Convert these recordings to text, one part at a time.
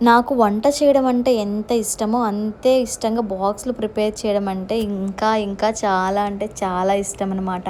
నాకు వంట చేయడం అంటే ఎంత ఇష్టమో అంతే ఇష్టంగా బాక్స్‌లు ప్రిపేర్ చేయడం అంటే ఇంకా చాలా అంటే చాలా ఇష్టం అనమాట.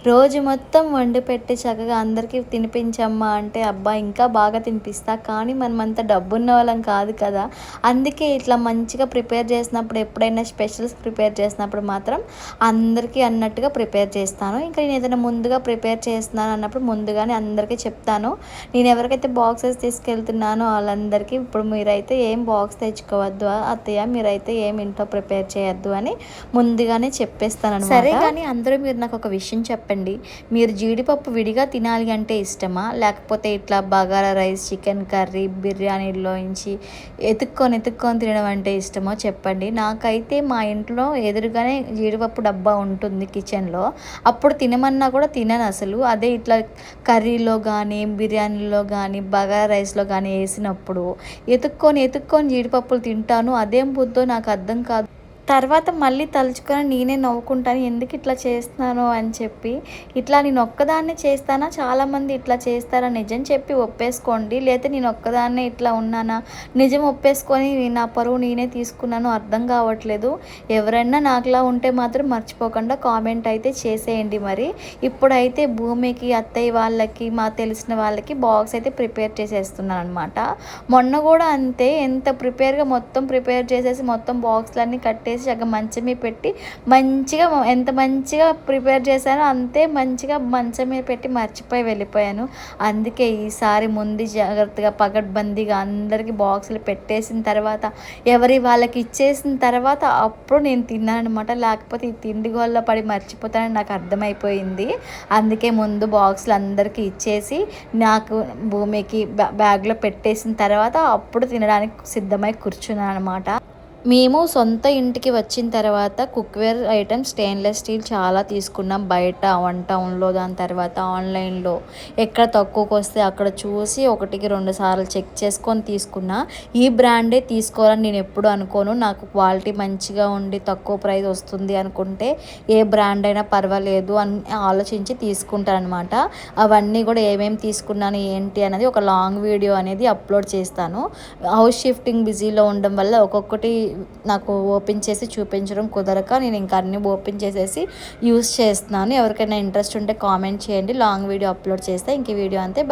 రోజు మొత్తం వండి పెట్టి చక్కగా అందరికీ తినిపించమ్మా అంటే అబ్బా! ఇంకా బాగా తినిపిస్తా. కానీ మనమంత డబ్బున్న వాళ్ళం కాదు కదా! అందుకే ఇట్లా మంచిగా ప్రిపేర్ చేసినప్పుడు ఎప్పుడైనా స్పెషల్స్ ప్రిపేర్ చేసినప్పుడు మాత్రం అందరికీ అన్నట్టుగా ప్రిపేర్ చేస్తాను. ఇంకా నేను ఏదైనా ముందుగా ప్రిపేర్ చేస్తున్నాను అన్నప్పుడు ముందుగానే అందరికీ చెప్తాను. నేను ఎవరికైతే బాక్సెస్ తీసుకెళ్తున్నానో వాళ్ళందరికీ ఇప్పుడు మీరైతే ఏం బాక్స్ తెచ్చుకోవద్దు అత్తయ్య, మీరైతే ఏం ఇంట్లో ప్రిపేర్ చేయొద్దు అని ముందుగానే చెప్పేస్తానన్నమాట. సరే కానీ అందరూ మీరు నాకు ఒక విషయం చెప్పండి. మీరు జీడిపప్పు విడిగా తినాలి అంటే ఇష్టమా? లేకపోతే ఇట్లా బగారా రైస్, చికెన్ కర్రీ, బిర్యానీలోంచి ఎతుక్కొని తినడం అంటే ఇష్టమో చెప్పండి. నాకైతే మా ఇంట్లో ఎదురుగానే జీడిపప్పు డబ్బా ఉంటుంది కిచెన్‌లో. అప్పుడు తినమన్నా కూడా తినను అసలు. అదే ఇట్లా కర్రీలో కానీ, బిర్యానీలో కానీ, బగారా రైస్‌లో కానీ ఏసినప్పుడు ఎతుక్కొని జీడిపప్పులు తింటాను. అదేం బుద్ధో నాకు అర్థం కాదు. తర్వాత మళ్ళీ తలుచుకొని నేనే నవ్వుకుంటాను. ఎందుకు ఇట్లా చేస్తున్నానో అని చెప్పి. ఇట్లా నేను ఒక్కదాన్నే చేస్తానా? చాలామంది ఇట్లా చేస్తారా? నిజం చెప్పి ఒప్పేసుకోండి. లేతే నేను ఒక్కదాన్నే ఇట్లా ఉన్నానా? నిజం ఒప్పేసుకొని నా పరువు నేనే తీసుకున్నానో అర్థం కావట్లేదు. ఎవరైనా నాకులా ఉంటే మాత్రం మర్చిపోకుండా కామెంట్ అయితే చేసేయండి మరి. ఇప్పుడైతే భూమికి, అత్తయ్య వాళ్ళకి, తెలిసిన వాళ్ళకి బాక్స్ అయితే ప్రిపేర్ చేసేస్తున్నాననమాట. మొన్న కూడా అంతే మొత్తం ప్రిపేర్ చేసేసి మొత్తం బాక్స్‌లన్నీ కట్టేసి చక్కగా మంచం మీద పెట్టి మంచిగా ఎంత మంచిగా ప్రిపేర్ చేశానో అంతే మంచిగా మంచం మీద పెట్టి మర్చిపోయి వెళ్ళిపోయాను. అందుకే ఈసారి ముందు జాగ్రత్తగా పకడ్బందీగా అందరికీ బాక్సులు పెట్టేసిన తర్వాత ఎవరి వాళ్ళకి ఇచ్చేసిన తర్వాత అప్పుడు నేను తిన్నాననమాట. లేకపోతే ఈ తిండి గోలలో పడి మర్చిపోతానని నాకు అర్థమైపోయింది. అందుకే ముందు బాక్సులు అందరికీ ఇచ్చేసి నాకు భూమికి బ్యాగ్లో పెట్టేసిన తర్వాత అప్పుడు తినడానికి సిద్ధమై కూర్చున్నాను అనమాట. మేము సొంత ఇంటికి వచ్చిన తర్వాత కుక్వేర్ ఐటమ్స్ స్టెయిన్లెస్ స్టీల్ చాలా తీసుకున్నాం. బయట వన్ టౌన్లో, దాని తర్వాత ఆన్లైన్లో ఎక్కడ తక్కువకి వస్తే అక్కడ చూసి 1కి 2 సార్లు చెక్ చేసుకొని తీసుకున్నా. ఈ బ్రాండే తీసుకోవాలని నేను ఎప్పుడు అనుకోను. నాకు క్వాలిటీ మంచిగా ఉండి తక్కువ ప్రైస్ వస్తుంది అనుకుంటే ఏ బ్రాండ్ అయినా పర్వాలేదు అని ఆలోచించి తీసుకుంటానమాట. అవన్నీ కూడా ఏమేమి తీసుకున్నాను ఏంటి అనేది ఒక లాంగ్ వీడియో అనేది అప్లోడ్ చేస్తాను. హౌస్ షిఫ్టింగ్ బిజీలో ఉండడం వల్ల ఒక్కొక్కటి నాకు ఓపెన్ చేసి చూపించడం కుదరక నేను ఇంకా అన్నీ ఓపెన్ చేసేసి యూస్ చేస్తున్నాను. ఎవరికైనా ఇంట్రెస్ట్ ఉంటే కామెంట్ చేయండి. లాంగ్ వీడియో అప్లోడ్ చేస్తే ఇంక వీడియో అంతే.